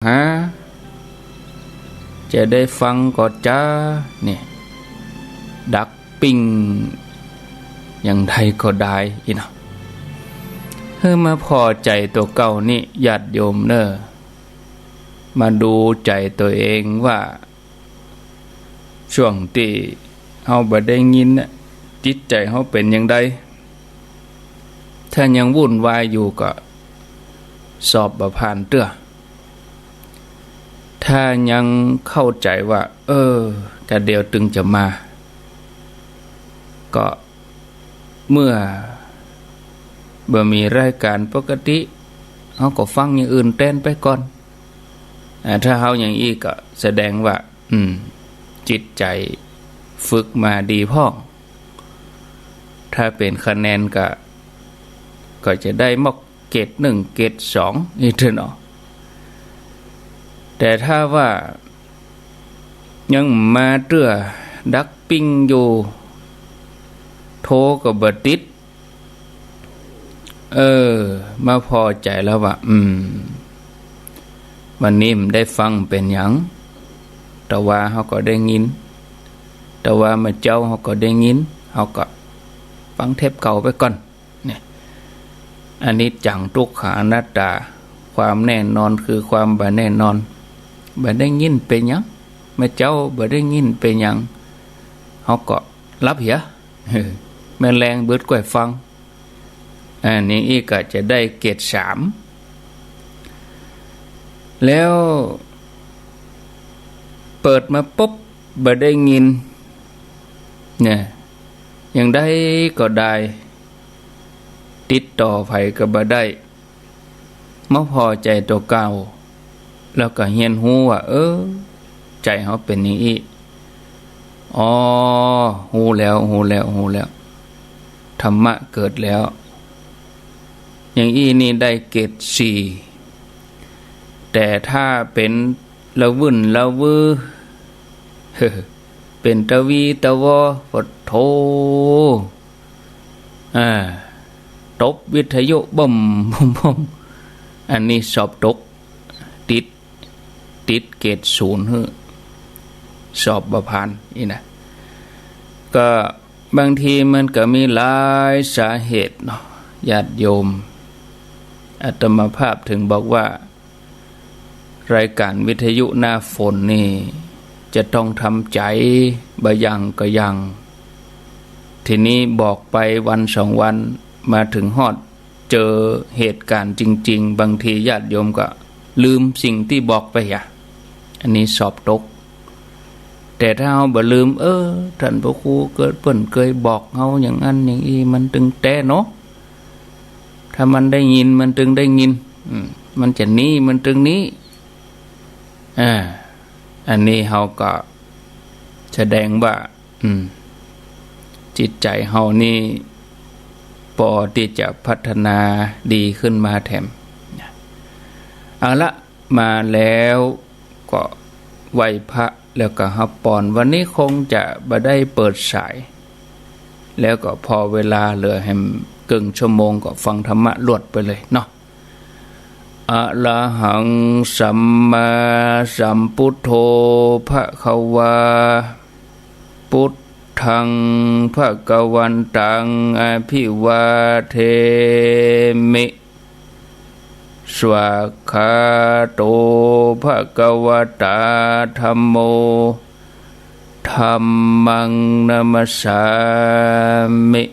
หาจะได้ฟังก็จ้าเนี่ยดักปิ้งอย่างใดก็ได้อีนะเฮ้มาพอใจตัวเก่านี่ญาติโยมเนอะมาดูใจตัวเองว่าช่วงที่เฮาบ่ได้ยินน่ะจิตใจเฮาเป็นอย่างใดถ้ายังวุ่นวายอยู่ก็สอบบ่ผ่านเตื้อถ้ายังเข้าใจว่าแต่เดี๋ยวตึงจะมาก็เมื่อบ่มีรายการปกติเฮาก็ฟังอย่างอื่นแทนไปก่อนถ้าเฮาอย่างอีกก็แสดงว่าจิตใจฝึกมาดีพ่อถ้าเป็นคะแนนก็จะได้มอกเกรด1เกรด2นี่เท่านั้นแต่ถ้าว่ายังมาเตื้อดักปิ้งอยู่โทรก็บ่ติดมาพอใจแล้วว่าวันนี้มันได้ฟังเป็นหยังแต่ว่าเฮาก็ได้ยินแต่ว่ามาเจ้าเฮาก็ได้ยินเฮาก็ฟังเทปเก่าไปก่อนเนี่ยอันนี้จังทุกขานัตตาความแน่นอนคือความบ่แน่นอนบ่ได้ยินเป็นหยังมาเจ้าบ่ได้ยินเป็นหยังเฮาก็รับเหียแม่แรงเบิดก้อยฟังอันนี้อีกก็จะได้เกรด3แล้วเปิดมาปุ๊บบ่ได้ยินเนี่ยอย่างใดก็ได้ติดต่อไผก็บ่ได้บ่พอใจตัวเก่าแล้วก็เรียนรู้ว่าใจเฮาเป็นอย่างนี้ฮู้แล้วธรรมะเกิดแล้วอย่างนี้นี่ได้เกรด4แต่ถ้าเป็นละวุ่นละวือเป็นตะวีตะวอปะโทตบวิทยุบ่มอันนี้สอบตกติดเกรด0สอบบ่ผ่านนี่นะก็บางทีมันก็มีหลายสาเหตุเนาะญาติโยมอาตมาภาพถึงบอกว่ารายการวิทยุหน้าฝนนี่จะต้องทำใจบ่ยังก็ยังทีนี้บอกไปวัน2วันมาถึงฮอดเจอเหตุการณ์จริงๆบางทีญาติโยมก็ลืมสิ่งที่บอกไปอันนี้สอบตกแต่ถ้าเฮาบ่ลืมท่านพระครูเกิดเพิ่นเคยบอกเฮาอย่างนั้นอย่างนี้มันตึงแต่เนาะถ้ามันได้ยินมันตึงได้ยินมันจะนี้มันตึงนี้อันนี้เฮาก็แสดงว่าจิตใจเฮานี่พอที่จะพัฒนาดีขึ้นมาแถมเอาละมาแล้วก็ไหว้พระแล้วก็ฮับปอนวันนี้คงจะบ่ได้เปิดสายแล้วก็พอเวลาเหลือให้ครึ่งชั่วโมงก็ฟังธรรมะรวดไปเลยเนาะอะระหังสัมมาสัมพุทโธภควาพุทธังภควันตังอภิวาเทมิสวากขาโตภควตาธัมโมธัมมังนัมสสามิ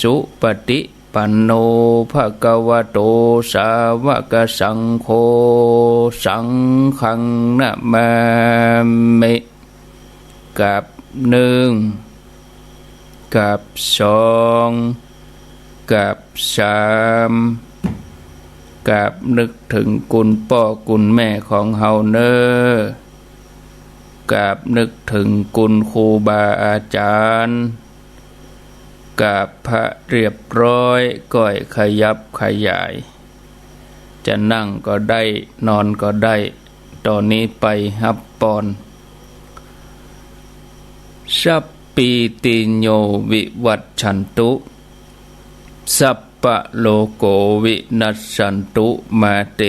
สุปฏิปันโนภควโตสาวกสังโฆสังฆังนะมามิกับ1กับ2กับ3กับนึกถึงคุณพ่อคุณแม่ของเฮาเนอกับนึกถึงคุณครูบาอาจารย์กับพระเรียบร้อยก้อยขยับขยายจะนั่งก็ได้นอนก็ได้ตอนนี้ไปฮับปอนสัพปีติโยวิวัชชันตุสัพพะโลโกวินัสสันตุมาเต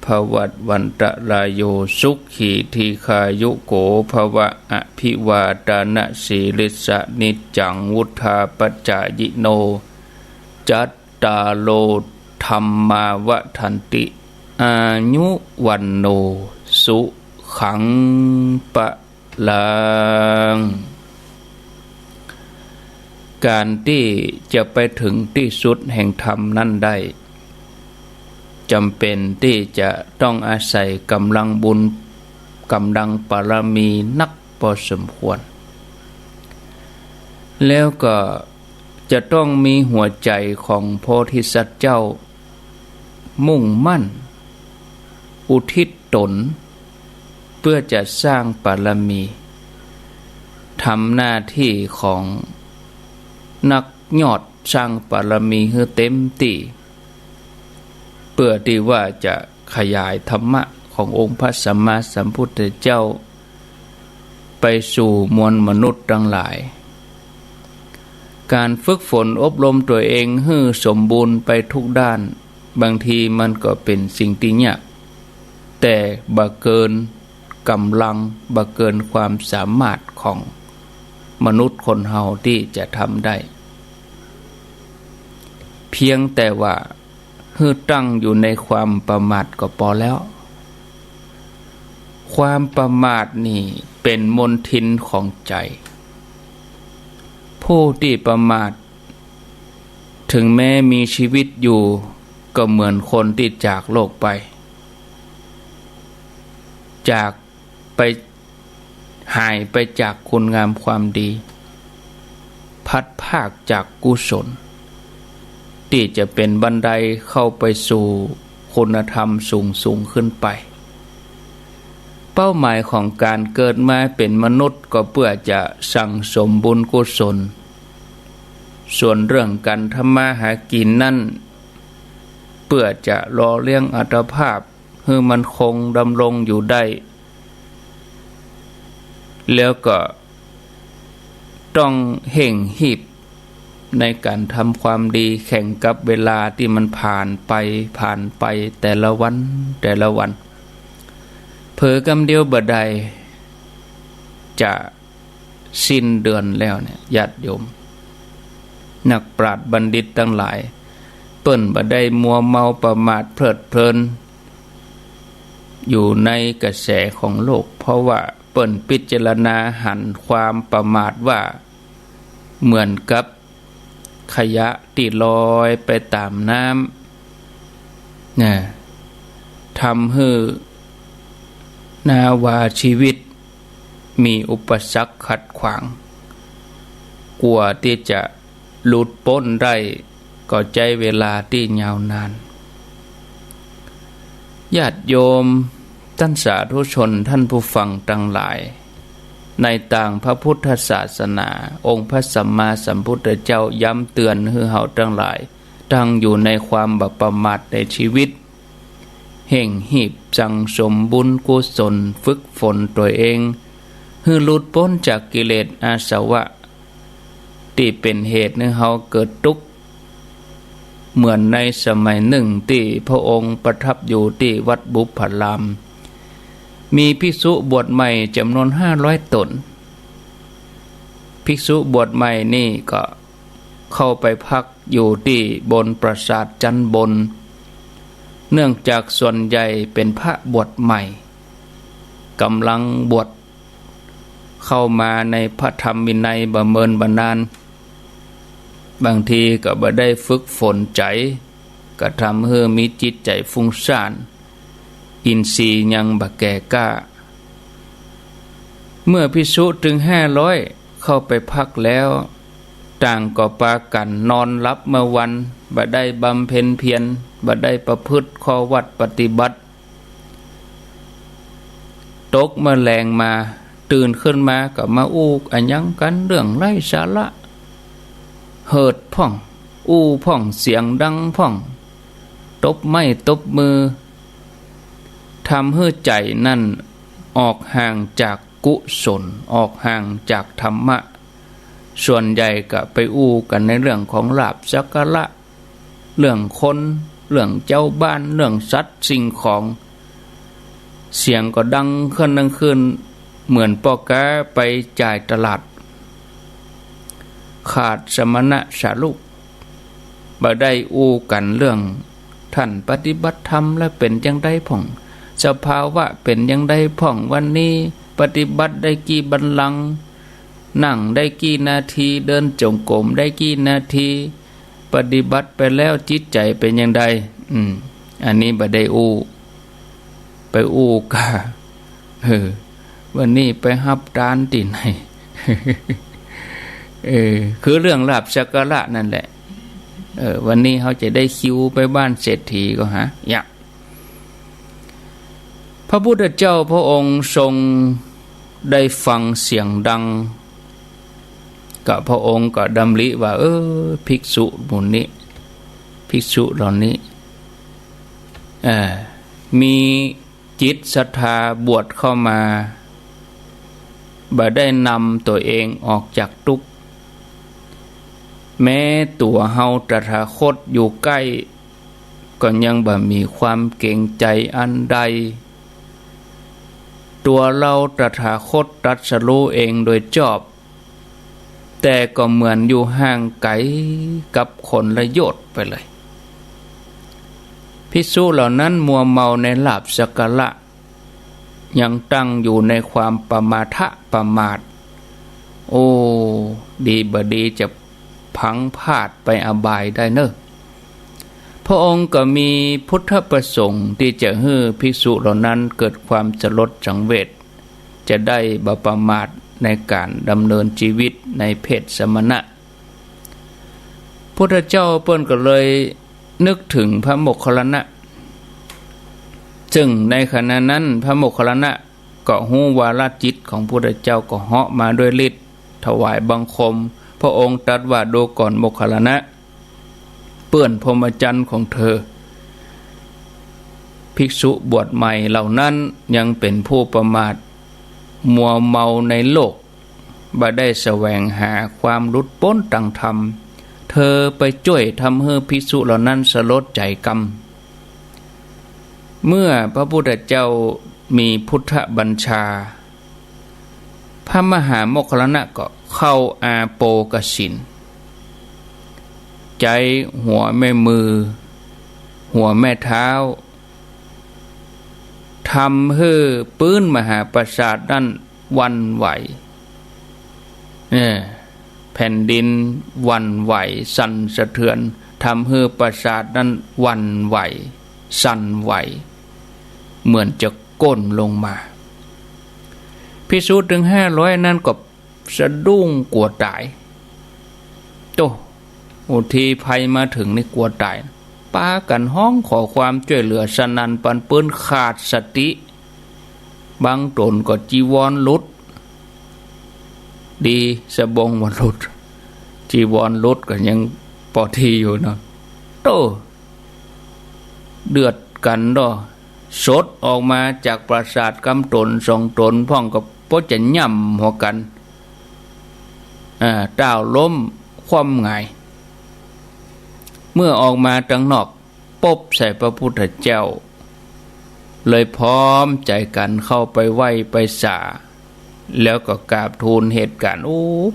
ภ ภวัตวันตรายโยสุขีทีคายุโกภวะอภิวาทานะสีลิสะนิจังวุธาปัจจายโนจัตตาโลธัมมาวะทันติอายุวันโนสุขังปะลังการที่จะไปถึงที่สุดแห่งธรรมนั้นได้จำเป็นที่จะต้องอาศัยกำลังบุญกำลังบารมีนักพอสมควรแล้วก็จะต้องมีหัวใจของโพธิสัตว์เจ้ามุ่งมั่นอุทิศตนเพื่อจะสร้างบารมีทำหน้าที่ของนักยอดสร้างบารมีให้เต็มที่เพื่อที่ว่าจะขยายธรรมะขององค์พระสัมมาสัมพุทธเจ้าไปสู่มวลมนุษย์ทั้งหลายการฝึกฝนอบรมตัวเองให้สมบูรณ์ไปทุกด้านบางทีมันก็เป็นสิ่งที่ยากแต่บ่เกินกำลังบ่เกินความสามารถของมนุษย์คนเฮาที่จะทำได้เพียงแต่ว่าให้ตั้งอยู่ในความประมาทก็พอแล้วความประมาทนี่เป็นมลทินของใจผู้ที่ประมาทถึงแม้มีชีวิตอยู่ก็เหมือนคนที่จากโลกไปจากไปหายไปจากคุณงามความดีพัดภาคจากกุศลที่จะเป็นบันไดเข้าไปสู่คุณธรรมสูงขึ้นไปเป้าหมายของการเกิดมาเป็นมนุษย์ก็เพื่อจะสั่งสมบุญกุศลส่วนเรื่องการทำมาหากินนั่นเพื่อจะรอเลี้ยงอัตภาพให้มันคงดำรงอยู่ได้แล้วก็ต้องเห่งหีบในการทำความดีแข่งกับเวลาที่มันผ่านไปแต่ละวันเผลอกำเดียวบ่ได้จะสิ้นเดือนแล้วเนี่ยญาติโยมนักปราชญ์บัณฑิตทั้งหลายเปิ้นบ่ได้มัวเมาประมาทเพลิดเพลินอยู่ในกระแสของโลกเพราะว่าเปิ้นพิจารณาหันความประมาทว่าเหมือนกับขยะที่ลอยไปตามน้ำเนี่ยทำให้นาวาชีวิตมีอุปสรรคขัดขวางกลัวที่จะหลุดพ้นได้ก็ใช้เวลาที่ยาวนานญาติโยมท่านสาธุชนท่านผู้ฟังทั้งหลายในต่างพระพุทธศาสนาองค์พระสัมมาสัมพุทธเจ้าย้ำเตือนให้เฮาทั้งหลายตั้งอยู่ในความบ่ประมาทในชีวิตเห่งหีบสั่งสมบุญกุศลฝึกฝนตัวเองให้หลุดพ้นจากกิเลสอาสวะที่เป็นเหตุให้เฮาเกิดทุกข์เหมือนในสมัยหนึ่งที่พระองค์ประทับอยู่ที่วัดบุพพารามมีภิกษุบวชใหม่จำนวน500 ตนภิกษุบวชใหม่นี่ก็เข้าไปพักอยู่ที่บนปราสาทจันบนเนื่องจากส่วนใหญ่เป็นพระบวชใหม่กำลังบวชเข้ามาในพระธรรมวินัยบ่เมินบ่นานบางทีก็บ่ได้ฝึกฝนใจก็ทำให้มีจิตใจฟุ้งซ่านอินทรีย์ยังบ่แก่กล้าเมื่อภิกษุถึง500เข้าไปพักแล้วต่างก็ปากันนอนหลับเมื่อวันบ่ได้บำเพ็ญเพียรบ่ได้ประพฤติข้อวัดปฏิบัติตกแมลงมาตื่นขึ้นมาก็มาอู้อันยังกันเรื่องไร้สาระเหิดพ่องอู้พ่องเสียงดังพ่องตบไม้ตบมือทำให้ใจนั่นออกห่างจากกุศลออกห่างจากธรรมะส่วนใหญ่ก็ไปอู้กันในเรื่องของลาภสักการะเรื่องคนเรื่องเจ้าบ้านเรื่องสัตว์สิ่งของ เสียงก็ดังขึ้นเหมือนปอกาไปจ่ายตลาดขาดสมณะสาลุบ่ได้อู้กันเรื่องท่านปฏิบัติธรรมและเป็นจังได๋พ่องสภาวะเป็นจังได๋พ่องวันนี้ปฏิบัติได้กี่บัลลังก์นั่งได้กี่นาทีเดินจงกรมได้กี่นาทีปฏิบัติไปแล้วจิตใจเป็นจังได๋อันนี้บ่ได้อู้ไปอู้กะวันนี้ไปฮับทานที่ไหน คือเรื่องลาภสักการะนั่นแหละวันนี้เขาจะได้คิวไปบ้านเศรษฐีก็หาอยากพระพุทธเจ้าพระองค์ทรงได้ฟังเสียงดังกับพระองค์ก็ดำริว่าภิกษุหมู่นี้ภิกษุเหล่านี้มีจิตศรัทธาบวชเข้ามาบ่ได้นำตัวเองออกจากทุกข์แม้ตัวเฮาตถาคตอยู่ใกล้ก็ยังบ่มีความเกรงใจอันใดตัวเราตถาคตตรัสรู้เองโดยชอบแต่ก็เหมือนอยู่ห่างไกลกับคนละโยชน์ไปเลยภิกษุเหล่านั้นมัวเมาในลาภสักการะยังตั้งอยู่ในความประมาทะประมาทดีบ่ดีจะพังพลาดไปอบายได้เนอะพระองค์ก็มีพุทธประสงค์ที่จะให้ภิกษุเหล่านั้นเกิดความสลดสังเวชจะได้บ่ประมาทในการดำเนินชีวิตในเพศสมณะพุทธเจ้าเปิ้นก็เลยนึกถึงพระโมคคัลลานะซึ่งในขณะนั้นพระโมคคัลลานะก็ฮู้วาระจิตของพุทธเจ้าก็เหาะมาด้วยฤทธิ์ถวายบังคมพระองค์ตรัสว่าดูก่อนโมคคัลลานะเปื้อนพรหมจรรย์ของเธอภิกษุบวชใหม่เหล่านั้นยังเป็นผู้ประมาทมัวเมาในโลกบ่ได้แสวงหาความหลุดพ้นทางธรรมเธอไปช่วยทำให้ภิกษุเหล่านั้นสลดใจกรรมเมื่อพระพุทธเจ้ามีพุทธบัญชาพระมหาโมคคัลลานะก็เข้าอาโปกสินใจหัวแม่มือหัวแม่เท้าทำให้ปื้นมหาปราสาทนั้นวันไหวแผ่นดินวันไหวสั่นสะเทือนทำให้ปราสาทนั้นวันไหวสั่นไหวเหมือนจะก้นลงมาภิกษุถึง500นั้นก็สะดุ้งกลัวตายอุทีภัยมาถึงนี่กลัวตายปากันห้องขอความช่วยเหลือสนั่นปันปื้นขาดสติบางตนก็จีวรหลุดดีสบงวันหลุดจีวรหลุดก็ยังปอทีอยู่เนาะเดือดกันสดออกมาจากปราสาทกำตนสองตนพ่องกับพ่อจะย่ำหัวกันเต้าล้มคว่ำไงเมื่อออกมาจังนอกปบใส่พระพุทธเจ้าเลยพร้อมใจกันเข้าไปไหว้ไปสาแล้วก็กราบทูลเหตุการณ์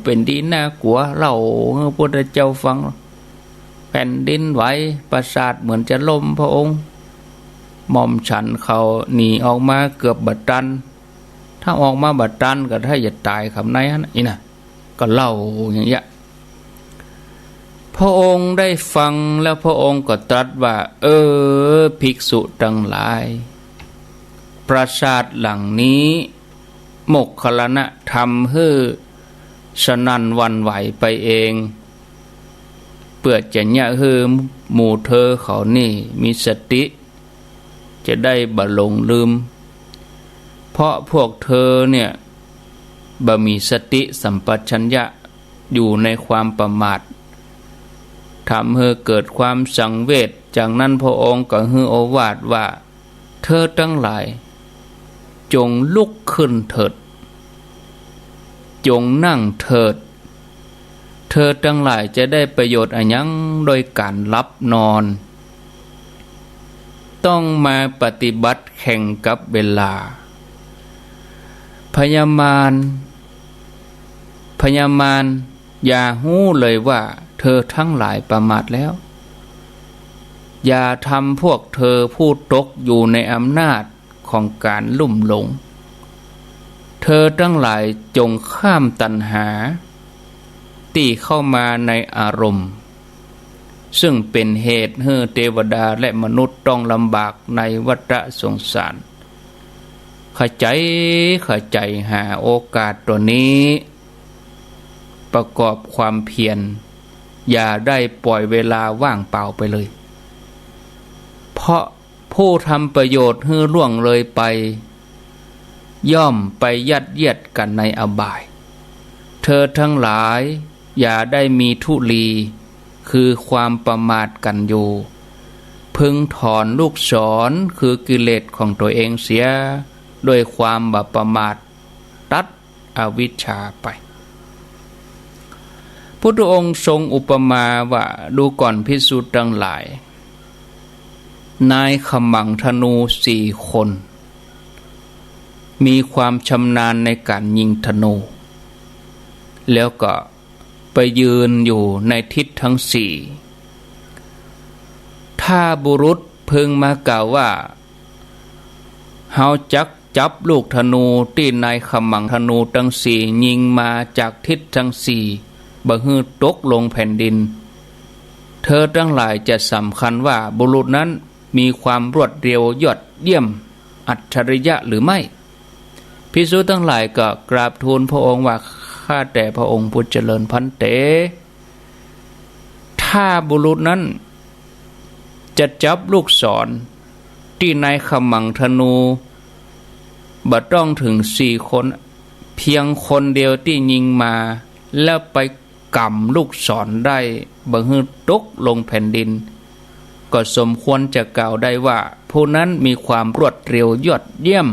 เป็นดีน่ากลัวเล่าให้พระพุทธเจ้าฟังแผ่นดินไหวปราสาทเหมือนจะล่มพระองค์หม่อมฉันเขาหนีออกมาเกือบบัดตันถ้าออกมาบัดตันก็ถ้าจะตายคำไหนฮะนี่นะก็เล่าอย่างเงี้ยพระองค์ได้ฟังแล้วพระองค์ก็ตรัสว่าภิกษุทั้งหลายปราสาทหลังนี้โมคคัลลานะทำให้สนั่นหวั่นไหวไปเองเพื่อจะเนี่ยให้หมู่เธอเขานี่มีสติจะได้บ่หลงลืมเพราะพวกเธอเนี่ยบ่มีสติสัมปชัญญะอยู่ในความประมาททำให้เกิดความสังเวชจากนั้นพระองค์ก็ให้โอวาทว่าเธอทั้งหลายจงลุกขึ้นเถิดจงนั่งเถิดเธอทั้งหลายจะได้ประโยชน์อันยังโดยการหลับนอน ต้องมาปฏิบัติแข่งกับเวลาพญามารอย่าหู้เลยว่าเธอทั้งหลายประมาทแล้วอย่าทำพวกเธอผู้ตกอยู่ในอำนาจของการลุ่มหลงเธอทั้งหลายจงข้ามตัณหาตีเข้ามาในอารมณ์ซึ่งเป็นเหตุให้เทวดาและมนุษย์ต้องลำบากในวัฏสงสารเข้าใจหาโอกาสตัวนี้ประกอบความเพียรอย่าได้ปล่อยเวลาว่างเปล่าไปเลยเพราะผู้ทำประโยชน์ให้ล่วงเลยไปย่อมไปยัดเยียดกันในอบายเธอทั้งหลายอย่าได้มีทุลีคือความประมาทกันอยู่พึงถอนลูกศรคือกิเลสของตัวเองเสียด้วยความบาประมาทตัดอวิชชาไปพุทธองค์ทรงอุปมาว่าดูก่อนภิกษุทั้งหลายนายขมังธนู4 คนมีความชำนาญในการยิงธนูแล้วก็ไปยืนอยู่ในทิศทั้ง4ถ้าบุรุษพึงมากล่าวว่าเฮาจับลูกธนูที่นายขมังธนูทั้ง4ยิงมาจากทิศทั้ง4บ่ฮื้อตกลงแผ่นดินเธอทั้งหลายจะสำคัญว่าบุรุษนั้นมีความรวดเร็วยอดเยี่ยมอัจฉริยะหรือไม่ภิกษุทั้งหลายก็กราบทูลพระองค์ว่าข้าแต่พระองค์ผู้เจริญพันเตถ้าบุรุษนั้นจะจับลูกศรที่นายขมังธนูบ่ต้องถึง4 คนเพียงคนเดียวที่ยิงมาแล้วไปกำลูกศรได้บ่ฮื้อตกลงแผ่นดินก็สมควรจะกล่าวได้ว่าผู้นั้นมีความรวดเร็วยอดเยี่ยม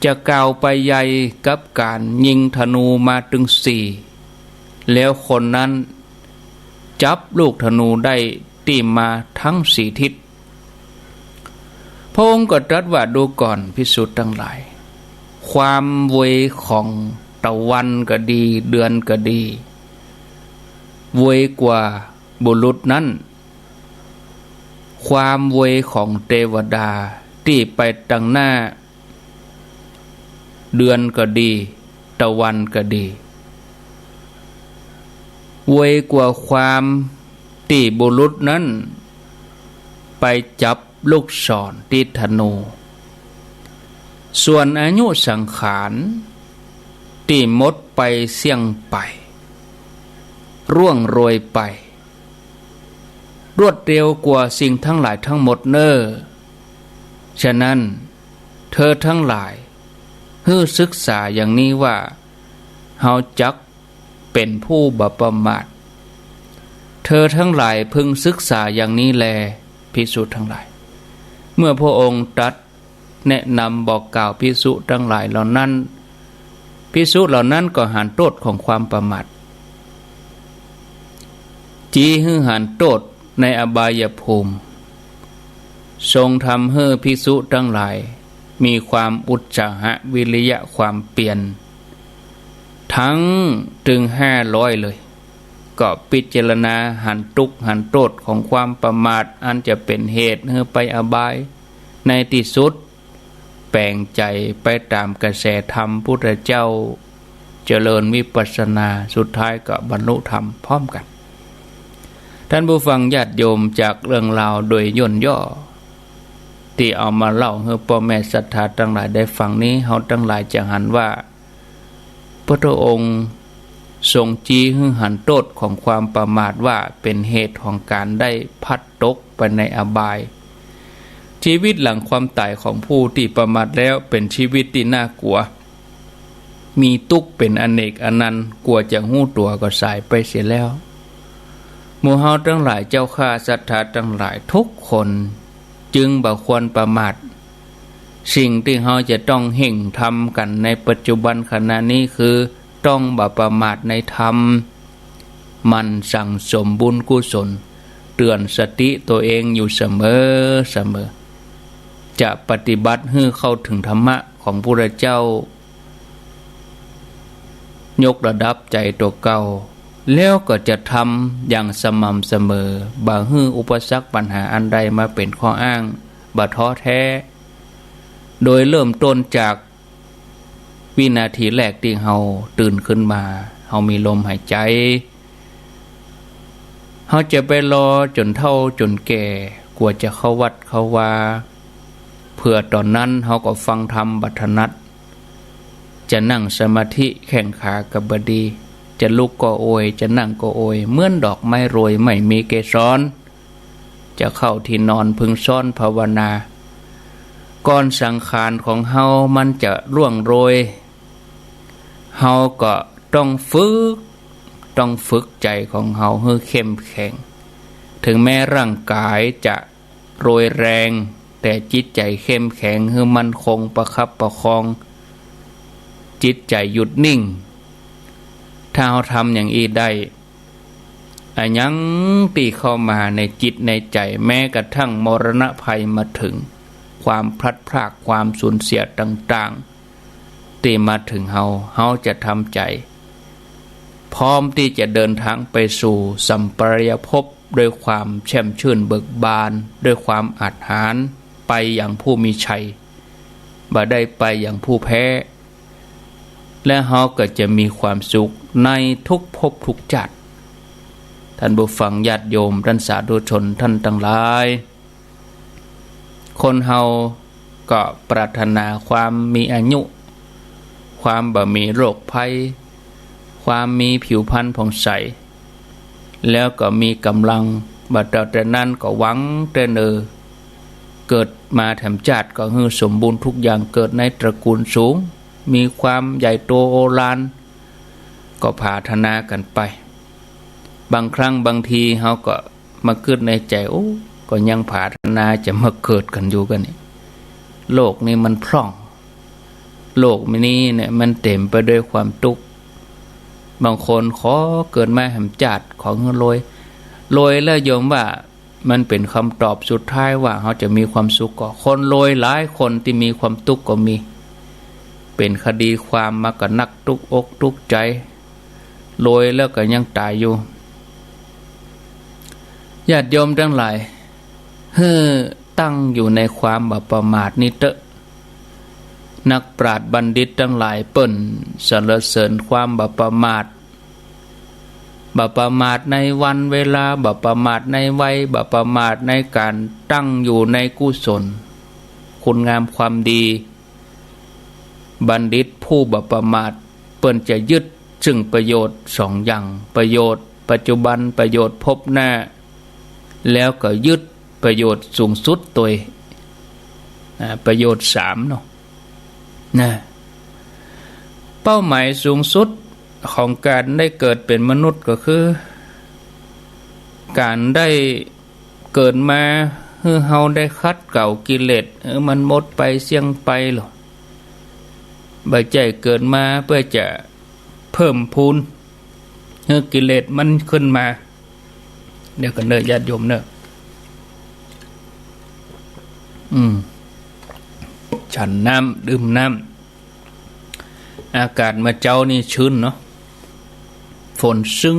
จะกล่าวไปใหญ่กับการยิงธนูมาถึง4แล้วคนนั้นจับลูกธนูได้ตีมาทั้ง4 ทิศพระองค์ก็ตรัสว่าดูก่อนภิกษุทั้งหลายความเวยของตะวันก็ดีเดือนก็ดีเวยกว่าบุรุษนั้นความเวยของเทวดาที่ไปตั้งหน้าเดือนก็ดีตะวันก็ดีเวยกว่าความที่บุรุษนั้นไปจับลูกศรที่ธนูส่วนอายุสังขารที่หมดไปเสี่ยงไปร่วงโรยไปรวดเร็วกว่าสิ่งทั้งหลายทั้งหมดเน้อฉะนั้นเธอทั้งหลายฮื้อศึกษาอย่างนี้ว่าเฮาจักเป็นผู้บ่ประมาทเธอทั้งหลายพึงศึกษาอย่างนี้แลภิกษุทั้งหลายเมื่อพระองค์ตรัสแนะนำบอกกล่าวภิกษุทั้งหลายเหล่านั้นภิกษุเหล่านั้นก็หันโทษของความประมาทจี้ฮื้อหันโทษในอบายภูมิทรงทำให้ภิกษุทั้งหลายมีความอุจจาระวิริยะความเปลี่ยนทั้งถึง500เลยก็พิจารณาหันทุกข์หันโทษของความประมาทอันจะเป็นเหตุให้ไปอบายในที่สุดแปลงใจไปตามกระแสธรรมพุทธเจ้าเจริญวิปัสสนาสุดท้ายก็บรรลุธรรมพร้อมกันท่านผู้ฟังญาติโยมจากเรื่องราวโดยย่นย่อที่เอามาเล่าให้พ่อแม่ศรัทธาทั้งหลายได้ฟังนี้เฮาทั้งหลายจะหันว่าพระองค์ทรงจี้ให้หันโทษของความประมาทว่าเป็นเหตุของการได้พัดตกไปในอบายชีวิตหลังความตายของผู้ที่ประมาทแล้วเป็นชีวิตที่น่ากลัวมีทุกข์เป็นอเนกอนันต์กลัวจะหู้ตัวก็สายไปเสียแล้วหมู่เฮาทั้งหลายเจ้าข้าศรัทธาทั้งหลายทุกคนจึงบ่ควรประมาทสิ่งที่เฮาจะต้องเห่งทำกันในปัจจุบันขณะนี้คือต้องบ่ประมาทในธรรมมันสั่งสมบุญกุศล เตือนสติตัวเองอยู่เสมอจะปฏิบัติให้เข้าถึงธรรมะของพระพุทธเจ้ายกระดับใจตัวเก่าแล้วก็จะทำอย่างสม่ำเสมอบาฮื้ออุปสรรคปัญหาอันใดมาเป็นข้ออ้างบ่ท้อแท้โดยเริ่มต้นจากวินาทีแรกที่เฮาตื่นขึ้นมาเฮามีลมหายใจเฮาจะไปรอจนเฒ่าจนแก่กว่าจะเข้าวัดเข้าวาเพื่อตอนนั้นเฮาก็ฟังธรรมบัดถนัดจะนั่งสมาธิแข้งขากับบดีจะลุกก็โอยจะนั่งก็โอยเหมือนดอกไม้โรยไม่มีเกสรจะเข้าที่นอนพึงซ่อนภาวนาก่อนสังขารของเฮามันจะร่วงโรยเฮาก็ต้องฝึกใจของเฮาให้เข้มแข็งถึงแม้ร่างกายจะโรยแรงแต่จิตใจเข้มแข็งให้มั่นคงประคับประคองจิตใจหยุดนิ่งถ้าเราทำอย่างนี้ได้อันยังตีเข้ามาในจิตในใจแม้กระทั่งมรณะภัยมาถึงความพลัดพรากความสูญเสียต่างๆที่มาถึงเฮาจะทำใจพร้อมที่จะเดินทางไปสู่สัมปรายภพด้วยความแช่มชื่นเบิกบานด้วยความอาจหาญไปอย่างผู้มีชัยบ่ได้ไปอย่างผู้แพ้และเฮาก็จะมีความสุขในทุกภพทุกชาติท่านผู้ฟังญาติโยมท่านสาธุชนท่านทั้งหลายคนเฮาก็ปรารถนาความมีอายุความบ่มีโรคภัยความมีผิวพรรณผ่องใสแล้วก็มีกำลังบัดแต่นั้นก็หวังแต่เกิดมาแถมชาติก็คือสมบูรณ์ทุกอย่างเกิดในตระกูลสูงมีความใหญ่โตโอฬารก็ปรารถนากันไปบางครั้งบางทีเฮาก็มาเกิดในใจก็ยังปรารถนาจะมาเกิดกันอยู่กันนี่โลกนี้มันพร่องโลกนี้เนี่ยมันเต็มไปด้วยความทุกข์บางคนขอเกิดมาแหมจัดของโรยแล้วโยมว่ามันเป็นคำตอบสุดท้ายว่าเขาจะมีความสุขก็คนโรยหลายคนที่มีความทุกข์ก็มีเป็นคดีความมากับนักทุกอกทุกใจโรยแล้วก็ยังตายอยู่ญาติโยมทั้งหลายตั้งอยู่ในความบ่ประมาทนี้เถอะนักปราชญ์บัณฑิตทั้งหลายเปิ้นสรรเสริญความบ่ประมาทในวันเวลาบ่ประมาทในวัยบ่ประมาทในการตั้งอยู่ในกุศลคุณงามความดีบัณฑิตผู้บ่ประมาทเปิ้นจะยึดซึ่งประโยชน์สองอย่างประโยชน์ปัจจุบันประโยชน์พบหน้าแล้วก็ยึดประโยชน์สูงสุดตัวประโยชน์3เนาะเป้าหมายสูงสุดของการได้เกิดเป็นมนุษย์ก็คือการได้เกิดมาให้เฮาได้คัดเก่ากิเลสมันหมดไปเสี่ยงไปหรอบ่ใจเกิดมาเพื่อจะเพิ่มพูนให้กิเลสมันขึ้นมาเดี๋ยวกันเด้อญาติโยมเด้อฉันน้ำดื่มน้ำอากาศมาเจ้านี่ชื้นเนาะฝนซึ้ง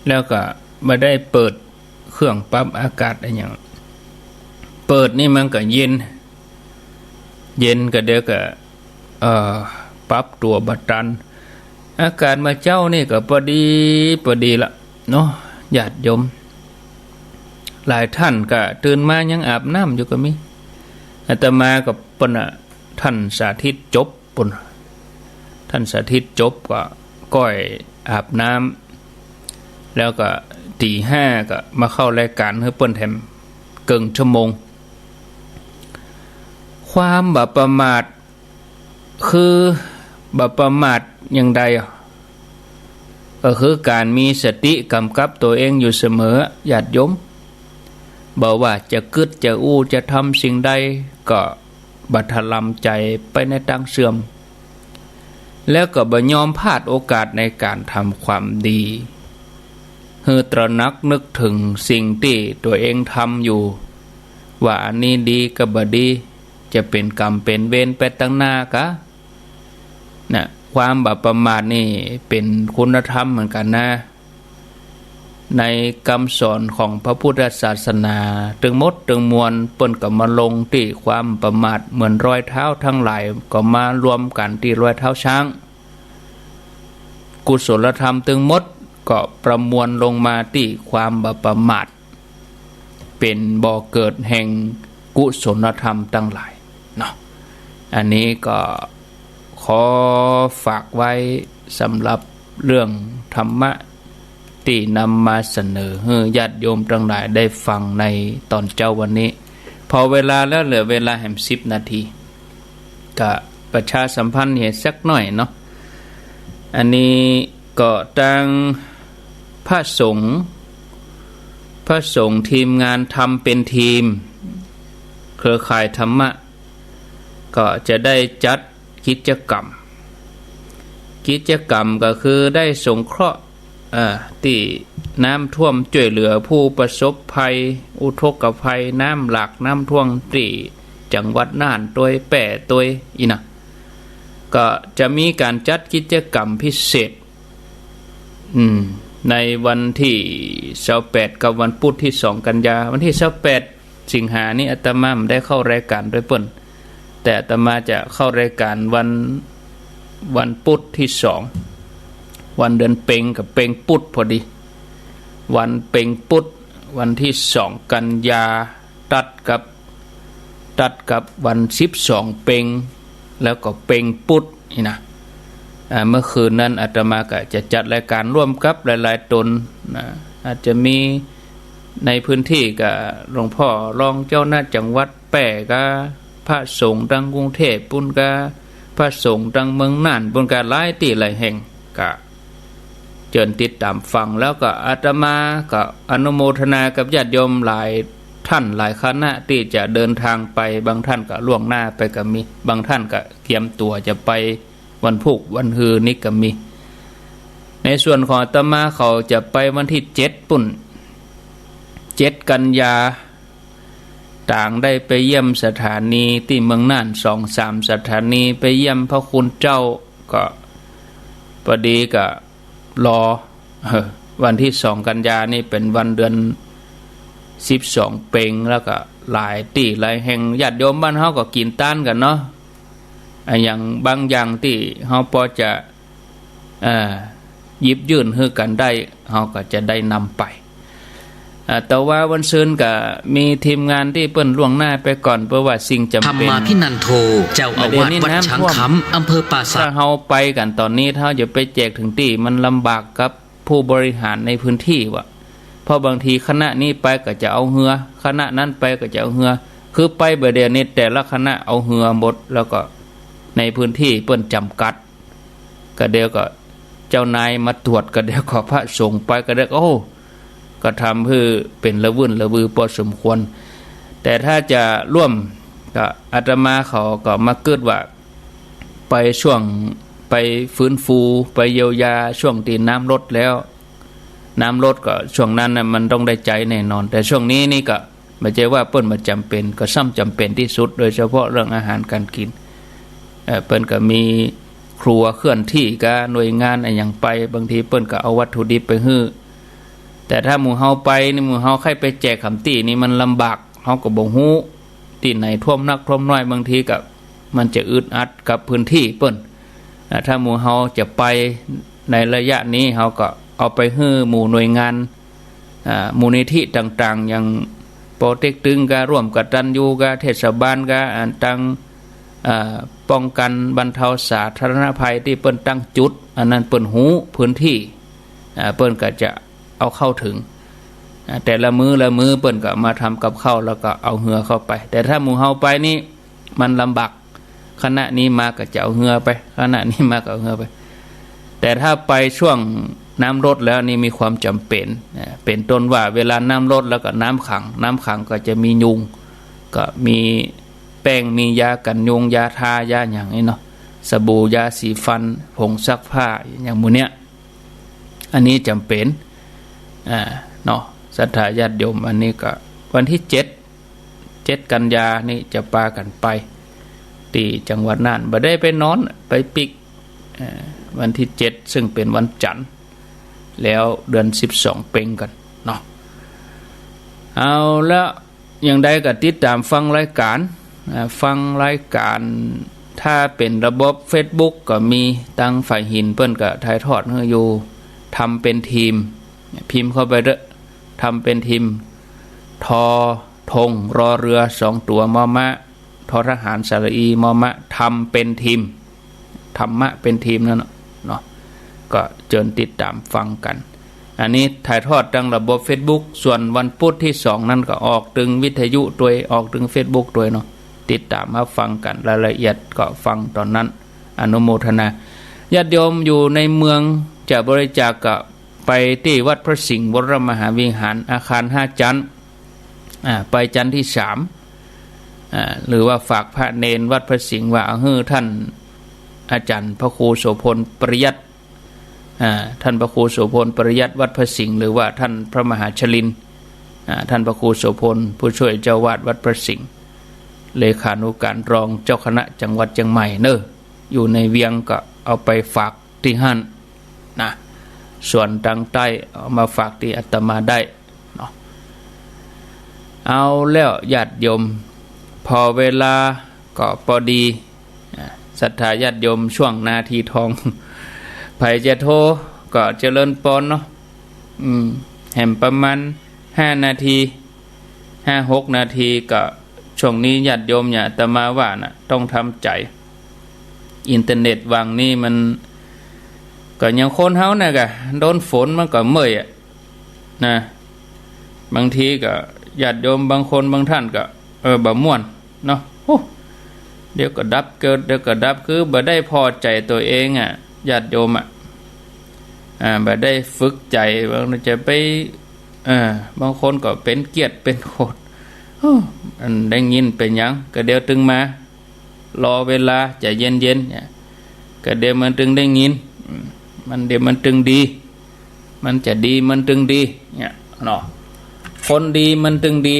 แล้วก็มาได้เปิดเครื่องปรับอากาศอะไรอย่างเปิดนี่มันก็เย็นก็เดี๋ยวก็ปรับตัวบัดตันอากาศมาเจ้านี่ก็พอดีละเนาะญาติโยมหลายท่านก็ตื่นมายังอาบน้ำอยู่ก็มีอาตมากับปนท่านสาธิตจบปนท่านสาธิตจบก็ก้อยอาบน้ำแล้วก็ตี 5ก็มาเข้ารายการให้เปิ้นแถมเกินชั่วโมงความบ่ประมาทคือบ่ประมาทอย่างใดก็คือการมีสติกำกับตัวเองอยู่เสมอญาติโยมบอกว่าจะกึดจะอู้จะทำสิ่งใดก็บัดลำใจไปในทางเสื่อมแล้วก็บ่ยอมพลาดโอกาสในการทำความดี ให้ตระหนักนึกถึงสิ่งที่ตัวเองทำอยู่ว่าอันนี้ดีกับบ่ดีจะเป็นกรรมเป็นเวรไปตั้งหน้ากะนะความบาปประมาทนี่เป็นคุณธรรมเหมือนกันนะในคำสอนของพระพุทธศาสนาถึงมดถึงมวลเปิ้นก็มาลงที่ความประมาทเหมือนรอยเท้าทั้งหลายก็มารวมกันที่รอยเท้าช้างกุศลธรรมถึงมดก็ประมวลลงมาที่ความบาปประมาทเป็นบ่อเกิดแห่งกุศลธรรมทั้งหลายเนาะอันนี้ก็ขอฝากไว้สำหรับเรื่องธรรมะที่นำมาเสนอให้ญาติโยมทั้งหลายได้ฟังในตอนเจ้าวันนี้พอเวลาแล้วเหลือเวลาแห่ง10 นาทีก็ประชาสัมพันธ์เหตุสักหน่อยเนาะอันนี้ก็ตั้งพระสงฆ์ทีมงานทำเป็นทีมเครือข่ายธรรมะก็จะได้จัดกิจกรรมก็คือได้สงเคราะห์ที่น้ำท่วมช่วยเหลือผู้ประสบภัยอุทกภัยน้ำหลากน้ำท่วมที่จังหวัดน่านตัวแป่ตัวอีนะก็จะมีการจัดกิจกรรมพิเศษในวันที่28กับวันพุธที่2 กันยาวันที่28 สิงหานี้อาตมาได้เข้ารายการด้วยเปิ้นแต่อาตมาจะเข้ารายการวันพุธที่2วันเดือนเพ็งกับเพ็งพุธพอดีวันเพ็งพุธวันที่2 กันยาตัดกับวัน12 เพ็งแล้วก็เพ็งพุธนี่นะเมื่อคืนนั้นอาตมาก็จะจัดรายการร่วมกับหลายๆตนอาจจะมีในพื้นที่กับหลวงพ่อรองเจ้าหน้าจังหวัดแป่กับพระสงฆ์ทางกรุงเทพปุ่นกับพระสงฆ์ทางเมืองน่านปุ่นกับหลายที่หลายแห่งก็เชิญติดตามฟังแล้วก็อาตมาก็อนุโมทนากับญาติโยมหลายท่านหลายคณะที่จะเดินทางไปบางท่านก็ล่วงหน้าไปก็มีบางท่านก็เตรียมตัวจะไปวันพุธวันฮือนี่ก็มีในส่วนของอาตมาเขาจะไปวันที่7 ปุ่น7 กันยาต่างได้ไปเยี่ยมสถานีที่เมืองน่าน2-3 สถานีไปเยี่ยมพระคุณเจ้าก็พอดีก็รอวันที่2 กันยานี่เป็นวันเดือน12 เพ็งแล้วก็หลายที่หลายแห่งญาติโยมบ้านเฮาก็กินต้านกันเนาะอย่างบางอย่างที่เฮาพอจะหยิบยื่นให้กันได้เฮาก็จะได้นำไปแต่ว่าวันซืนก็มีทีมงานที่เปิ้นล่วงหน้าไปก่อนเพราะว่าสิ่งจำเป็นธรรมาภินันโทเจ้าอาวาสวัดช้างคำอำเภอป่าสักถ้าเฮาไปกันตอนนี้ถ้าจะไปแจกถึงที่มันลำบากกับผู้บริหารในพื้นที่ว่ะเพราะบางทีคณะนี้ไปก็จะเอาเหือคณะนั้นไปก็จะเอาเหือคือไปเบเดียวนี้แต่ละคณะเอาเหือหมดแล้วก็ในพื้นที่เปิ้นจำกัดก็เดียวก็เจ้านายมาตรวจก็เดียวก็พระสงฆ์ไปก็เดียวก็ทำเพื่อเป็นระวุ่นระวือพอสมควรแต่ถ้าจะร่วมก็อาตมาเขาก็มาเกิดว่าไปช่วงไปฟื้นฟูไปเยียวยาช่วงที่น้ำลดแล้วน้ำลดก็ช่วงนั้นนะมันต้องได้ใจแน่นอนแต่ช่วงนี้นี่ก็ไม่ใช่ว่าเปิ้นมาจำเป็นก็ซ้ำจำเป็นที่สุดโดยเฉพาะเรื่องอาหารการกินเปิ้นก็มีครัวเคลื่อนที่กับหน่วยงานอะไรอย่างไปบางทีเปิ้นก็เอาวัตถุดิบไปฮื้อแต่ถ้าหมู่เฮาไปนี่หมู่เฮาใครไปแจกคำตี้นี่มันลำบากเฮาก็บ่ฮู้ที่ไหนท่วมนักท่วมน้อยบางทีก็มันจะอึดอัดกับพื้นที่เปิ้นถ้าหมู่เฮาจะไปในระยะนี้เฮาก็เอาไปฮื้อหมู่หน่วยงานมูลนิธิต่างๆอย่างปอเต็กตึงก็ร่วมกับตันยูก็เทศบาลก็ตั้งป้องกันบรรเทาสาธารณภัยที่เปิ้นตั้งจุดอันนั้นเปิ้นหูพื้นที่เปิ้นก็จะเอาเข้าถึงแต่ละมือเปิ้นก็มาทำกับข้าวแล้วก็เอาเหือเข้าไปแต่ถ้าหมู่เฮาไปนี่มันลำบากคณะนี้มาก็จะเอาเหือไปคณะนี้มาก็เอาเหือไปแต่ถ้าไปช่วงน้ำลดแล้วนี่มีความจำเป็นต้นว่าเวลาน้ำลดแล้วก็น้ำขังก็จะมียุงก็มีแป้งมียากันยุงยาทายาอย่างนี้เนาะสบู่ยาสีฟันผงซักผ้าอย่างหมู่เนี้ยอันนี้จำเป็น เนาะศรัทธาญาติโยมอันนี้ก็วันที่7กันยานี่จะพากันไปที่จังหวัดน่านบ่ได้ไปนอนไปปิกวันที่7ซึ่งเป็นวันจันทร์แล้วเดือน12เพ็งกันเนาะเอาแล้วอย่างใดก็ติดตามฟังรายการถ้าเป็นระบบ Facebook ก็มีตั้งฝ่ายหินเพิ่นก็ถ่ายทอดให้อยู่ทำเป็นทีมพิมพ์เข้าไปเด้อทำเป็นทีมทอธงรอเรือ2ตัวมอมะทอทหารสระอีมอมะทำเป็นทีมธรรมะเป็นทีมนั่นเนาะก็เชิญติดตามฟังกันอันนี้ถ่ายทอดทางระบบ Facebook ส่วนวันพุธที่2นั่นก็ออกถึงวิทยุด้วยออกถึง Facebook ด้วยเนาะติดตามมาฟังกันรายละเอียดก็ฟังตอนนั้นอนุโมทนาญาติโยมอยู่ในเมืองจะบริจาคก็ไปที่วัดพระสิงห์วรมหาวิหารอาคาร5ชั้นไปจันทร์ที่3หรือว่าฝากพระเนนวัดพระสิงห์ว่าให้ท่านอาจารย์พระครูโสพลปริยัติท่านพระครูโสพลปริยัติวัดพระสิงห์หรือว่าท่านพระมหาชลินท่านพระครูโสพลผู้ช่วยเจ้าวาดวัดพระสิงห์เลขานุการรองเจ้าคณะจังหวัดเชียงใหม่เนอะอยู่ในเวียงก็เอาไปฝากที่หั่นนะส่วนทางใต้เอามาฝากที่อาตมาได้เนาะเอาแล้วญาติโยมพอเวลาก็พอดีศรัทธาญาติโยมช่วงนาทีทองไผจะโทรก็เจริญปนเนาะแห่มประมาณ5 นาที 5-6 นาทีก็ช่วงนี้ญาติโยมอย่าอาตมาว่านะต้องทำใจอินเทอร์เน็ตวางนี่มันก็ยังคนเฮานะกะโดนฝนมันก็เมื่อยนะบางทีก็ญาติโยมบางคนบางท่านก็บ่ม่วนเนาะเดี๋ยวก็ดับเกิดเดี๋ยวก็ดับคือบ่ได้พอใจตัวเองญาติโยมบ่ได้ฝึกใจบางจะไปบางคนก็เป็นเกียรติเป็นโคตรอันได้ยินเป็นหยังก็เดี๋ยวตึงมารอเวลาจะเย็นๆเนี่ยก็เดี๋ยวมันตึงได้ยินมันเดี๋ยวมันตึงดีมันจะดีมันตึงดีเนี่ยเนาะคนดีมันตึงดี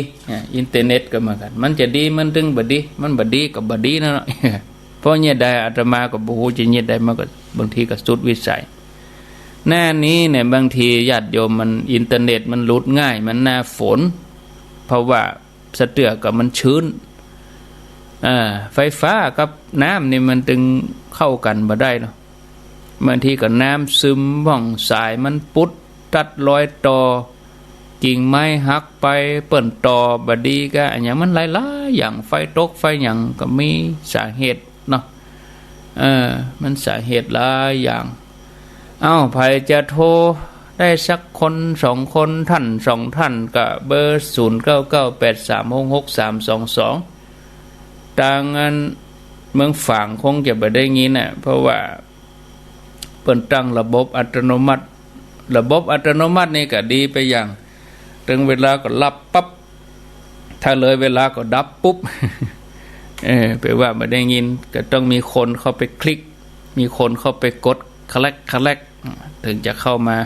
อินเทอร์เน็ตก็เหมือนกันมันจะดีมันตึงบ่ดีมันบ่ดีก็บ่ดีนะเนาะเพราะเนี่ยได้อาตมาก็บ่ฮู้จะเนี่ยได้มันก็บางทีก็สุดวิสัยหน้านี้เนี่ยบางทีญาติโยมมันอินเทอร์เน็ตมันหลุดง่ายมันหน้าฝนเพราะว่าสะเตือกับมันชื้นไฟฟ้ากับน้ำนี่มันตึงเข้ากันบ่ได้เนาะบางทีก็น้ำซึมว่องสายมันปุดตัดรอยต่อกิ่งไม้หักไปเปิ่นต่อบดีก็อย่างมันหลายๆอย่างไฟตกไฟอย่างก็มีสาเหตุเนาะมันสาเหตุหลายอย่างไผจะโทรได้สักคน2 คนท่าน2 ท่านก็เบอร์0998366322ต่างกันเมืองฝางคงจะบ่ได้ยินน่ะเพราะว่าเปิ้นตั้งระบบอัตโนมัตินี่ก็ดีไปอย่างถึงเวลาก็รับปั๊บถ้าเลยเวลาก็ดับปุ๊บแปลว่าบ่ได้ยินก็ต้องมีคนเข้าไปคลิกมีคนเข้าไปกดคลักถึงจะเข้ามา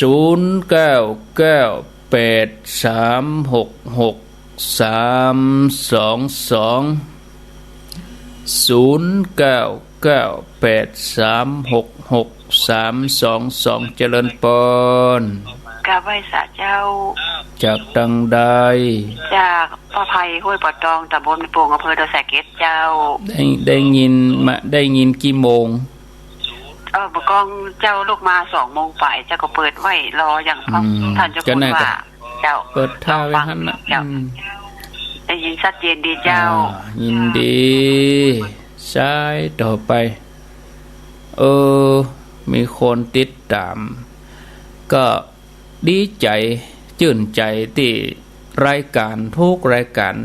0998366322 เจริญปนกราบไหว้สาเจ้าจากตังใดจากป้าไผ่ห้วยปอดตองตำบลในโป่งอำเภอดอยสะเก็ดเจ้าได้ยินกี่โมงบกองเจ้าลูกมา2 โมงฝ่ายเจ้าก็เปิดไว้รออย่างท่านเจ้าคุณว่าเจ้าเปิดท่าไว้หั่นน่ะได้ยินชัดเจนดีเจ้ายินดีสายต่อไปมีคนติดตามก็ดีใจชื่นใจที่รายการทุกรายการ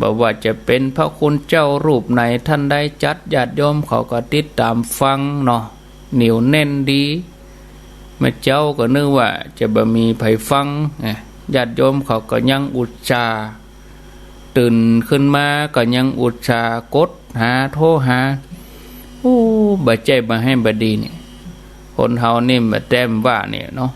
บอกว่าจะเป็นพระคุณเจ้ารูปไหนท่านได้จัดญาติโยมเขาก็ติดตามฟังเนาะเหนียวแน่นดีแม่เจ้าก็นึกว่าจะบ่มีไผฟังญาติโยมเขาก็ยังอุตส่าห์ตื่นขึ้นมาก็ยังอุตส่าห์กดหาโทรหาบ่ใจบ่ให้บ่ดีนี่ คนเฮานี่มาแต้มว่าเนี่ยเนาะ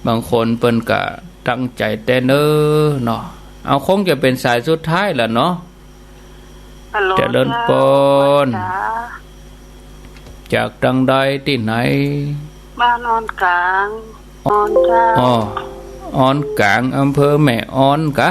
บางคนเปิ้นก็ตั้งใจแต่เน้อเนาะเอาคงจะเป็นสายสุดท้ายล่ะเนาะเจริญพรจากดังใดที่ไหนบ้านนอนกลางนอนจ้าอ้อนกลางอำเภอแม่อ้อนกะ